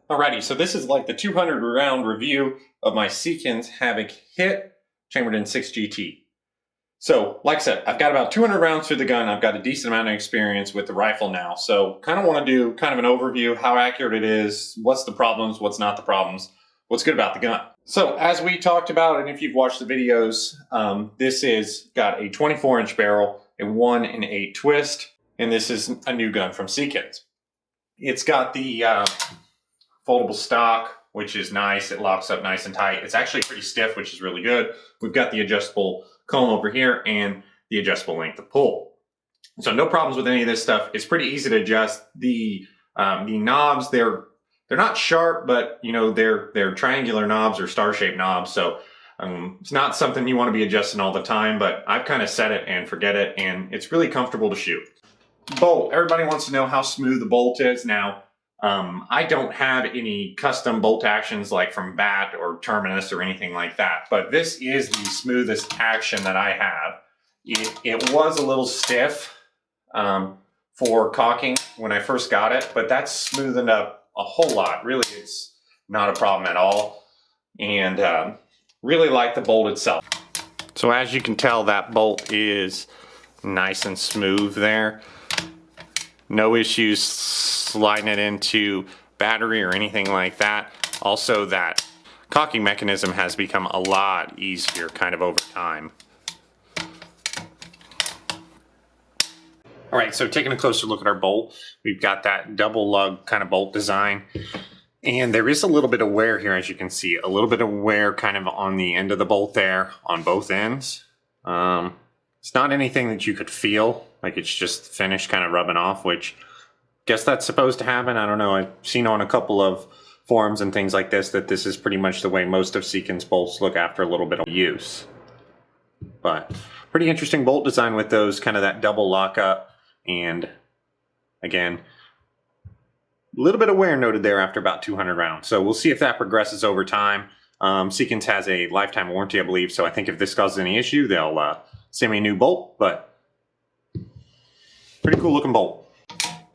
Alrighty, so this is like the 200 round review of my Seekins Havak Hit chambered in 6 GT. So, like I said, I've got about 200 rounds through the gun. I've got a decent amount of experience with the rifle now. So, kind of want to do kind of an overview, how accurate it is, what's the problems, what's not the problems, what's good about the gun. So, as we talked about, and if you've watched the videos, this is got a 24-inch barrel, a 1 in 8 twist, and this is a new gun from Seekins. It's got the foldable stock, which is nice. It locks up nice and tight. It's actually pretty stiff, which is really good. We've got the adjustable comb over here and the adjustable length of pull. So no problems with any of this stuff. It's pretty easy to adjust. The knobs, they're not sharp, but you know, they're triangular knobs or star-shaped knobs. So it's not something you want to be adjusting all the time, but I've kind of set it and forget it, and it's really comfortable to shoot. Bolt. Everybody wants to know how smooth the bolt is. Now, I don't have any custom bolt actions like from Bat or Terminus or anything like that, but this is the smoothest action that I have. It was a little stiff for cocking when I first got it, but that's smoothened up a whole lot. Really, it's not a problem at all, and really like the bolt itself. So as you can tell, that bolt is nice and smooth there. No issues sliding it into battery or anything like that. Also, that cocking mechanism has become a lot easier kind of over time. All right, so taking a closer look at our bolt, we've got that double lug kind of bolt design. And there is a little bit of wear here, as you can see. A little bit of wear kind of on the end of the bolt there, on both ends. It's not anything that you could feel, like it's just finished kind of rubbing off, which guess that's supposed to happen. I don't know. I've seen on a couple of forums and things like this that this is pretty much the way most of Seekins bolts look after a little bit of use. But pretty interesting bolt design with those, kind of that double lockup, and again, a little bit of wear noted there after about 200 rounds. So we'll see if that progresses over time. Seekins has a lifetime warranty, I believe, so I think if this causes any issue, they'll send me a new bolt, but pretty cool looking bolt.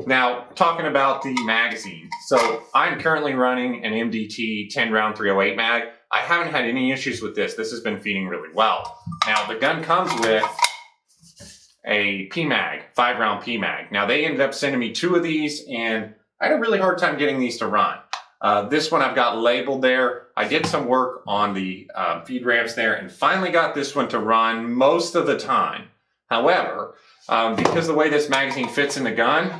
Now, talking about the magazine. So I'm currently running an MDT 10 round 308 mag. I haven't had any issues with this. This has been feeding really well. Now, the gun comes with a PMag, 5 round PMag. Now, they ended up sending me 2 of these, and I had a really hard time getting these to run. This one I've got labeled there. I did some work on the feed ramps there and finally got this one to run most of the time. However, because the way this magazine fits in the gun,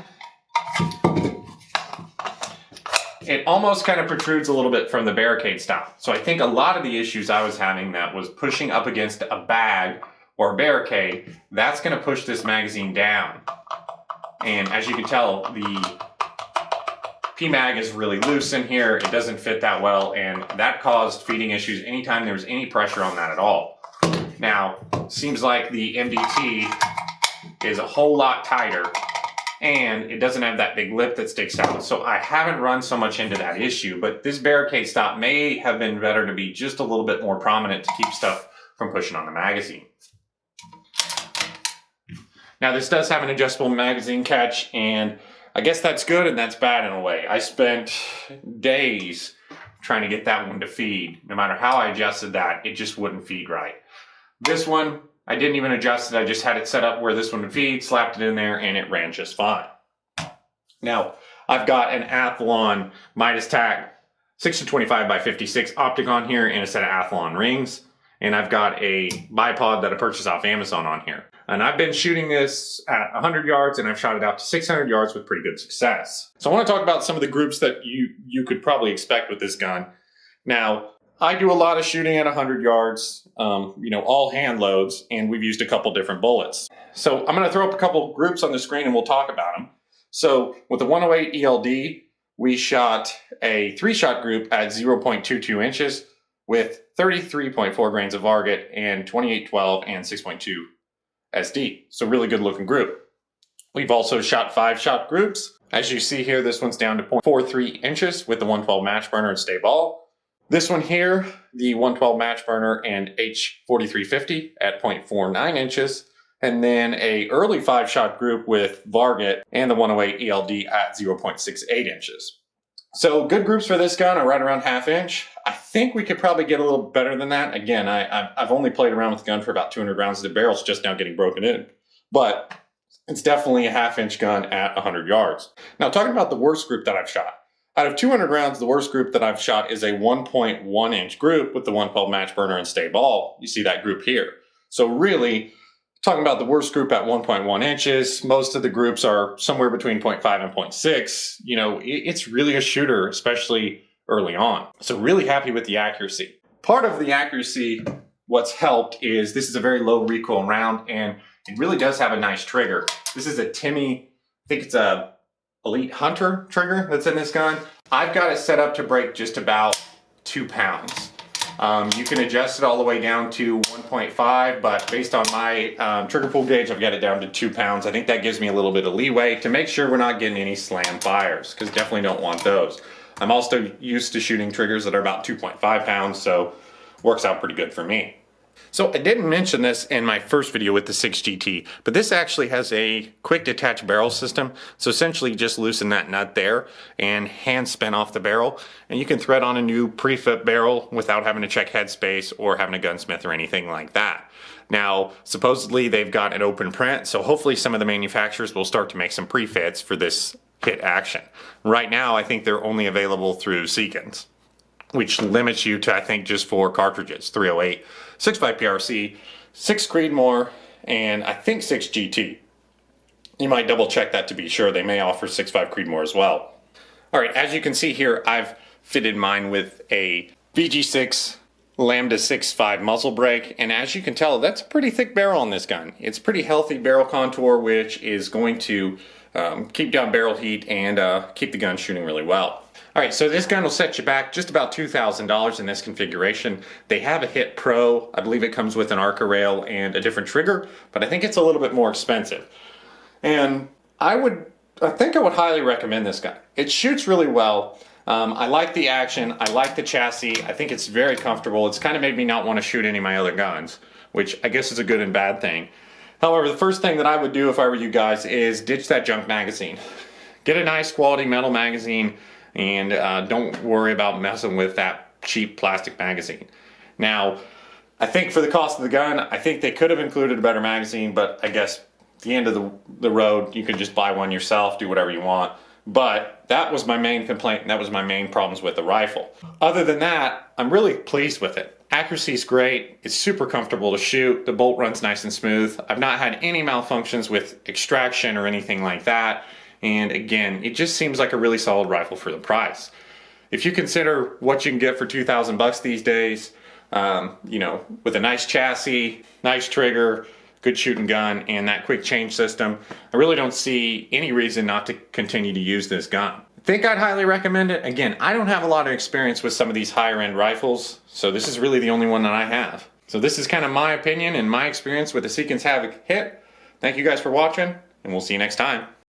it almost kind of protrudes a little bit from the barricade stop. So I think a lot of the issues I was having that was pushing up against a bag or a barricade, that's going to push this magazine down. And as you can tell, the PMag is really loose in here. It doesn't fit that well, and that caused feeding issues anytime there was any pressure on that at all. Now, seems like the MDT is a whole lot tighter, and it doesn't have that big lip that sticks out. So I haven't run so much into that issue, but this barricade stop may have been better to be just a little bit more prominent to keep stuff from pushing on the magazine. Now, this does have an adjustable magazine catch, and I guess that's good and that's bad in a way. I spent days trying to get that one to feed. No matter how I adjusted that, it just wouldn't feed right. This one, I didn't even adjust it. I just had it set up where this one would feed, slapped it in there, and it ran just fine. Now, I've got an Athlon Midas Tac 6-25 by 56 optic on here and a set of Athlon rings. And I've got a bipod that I purchased off Amazon on here. And I've been shooting this at 100 yards, and I've shot it out to 600 yards with pretty good success. So I want to talk about some of the groups that you could probably expect with this gun. Now, I do a lot of shooting at 100 yards, you know, all hand loads, and we've used a couple different bullets. So I'm going to throw up a couple groups on the screen and we'll talk about them. So with the 108 ELD, we shot a 3-shot group at 0.22 inches with 33.4 grains of Varget and 2812 and 6.2 SD. So really good looking group. We've also shot 5-shot groups. As you see here, this one's down to 0.43 inches with the 112 match burner and stay ball. This one here, the 112 match burner and H4350 at 0.49 inches. And then a early 5-shot group with Varget and the 108 ELD at 0.68 inches. So good groups for this gun are right around 1/2 inch. I think we could probably get a little better than that. Again, I've only played around with the gun for about 200 rounds. The barrel's just now getting broken in. But it's definitely a 1/2 inch gun at 100 yards. Now, talking about the worst group that I've shot. Out of 200 rounds, the worst group that I've shot is a 1.1 inch group with the 112 match burner and stay ball. You see that group here. So really, talking about the worst group at 1.1 inches, most of the groups are somewhere between 0.5 and 0.6. You know, it's really a shooter, especially early on. So really happy with the accuracy. Part of the accuracy, what's helped is this is a very low recoil round, and it really does have a nice trigger. This is a Timmy, I think it's a Elite Hunter trigger that's in this gun. I've got it set up to break just about 2 pounds. You can adjust it all the way down to 1.5, but based on my trigger pull gauge, I've got it down to 2 pounds. I think that gives me a little bit of leeway to make sure we're not getting any slam fires, because definitely don't want those. I'm also used to shooting triggers that are about 2.5 pounds, so works out pretty good for me. So I didn't mention this in my first video with the 6GT, but this actually has a quick detach barrel system. So essentially just loosen that nut there and hand spin off the barrel, and you can thread on a new pre-fit barrel without having to check headspace or having a gunsmith or anything like that. Now, supposedly they've got an open print, so hopefully some of the manufacturers will start to make some pre-fits for this hit action. Right now, I think they're only available through Seekins, which limits you to, I think, just 4 cartridges, 308, 6.5 PRC, 6 Creedmoor, and I think 6 GT. You might double check that to be sure. They may offer 6.5 Creedmoor as well. All right, as you can see here, I've fitted mine with a VG6 Lambda 6.5 muzzle brake, and as you can tell, that's a pretty thick barrel on this gun. It's pretty healthy barrel contour, which is going to keep down barrel heat and keep the gun shooting really well. All right, so this gun will set you back just about $2,000 in this configuration. They have a Hit Pro. I believe it comes with an Arca rail and a different trigger, but I think it's a little bit more expensive. And I think I would highly recommend this gun. It shoots really well. I like the action. I like the chassis. I think it's very comfortable. It's kind of made me not want to shoot any of my other guns, which I guess is a good and bad thing. However, the first thing that I would do if I were you guys is ditch that junk magazine. Get a nice quality metal magazine, and don't worry about messing with that cheap plastic magazine. Now, I think for the cost of the gun, I think they could have included a better magazine, but I guess at the end of the road, you could just buy one yourself, do whatever you want. But that was my main complaint, and that was my main problems with the rifle. Other than that, I'm really pleased with it. Accuracy is great. It's super comfortable to shoot. The bolt runs nice and smooth. I've not had any malfunctions with extraction or anything like that. And again, it just seems like a really solid rifle for the price. If you consider what you can get for 2,000 bucks these days, you know, with a nice chassis, nice trigger, good shooting gun, and that quick change system, I really don't see any reason not to continue to use this gun. I think I'd highly recommend it. Again, I don't have a lot of experience with some of these higher end rifles, so this is really the only one that I have. So this is kind of my opinion and my experience with the Seekins Havak Hit. Thank you guys for watching, and we'll see you next time.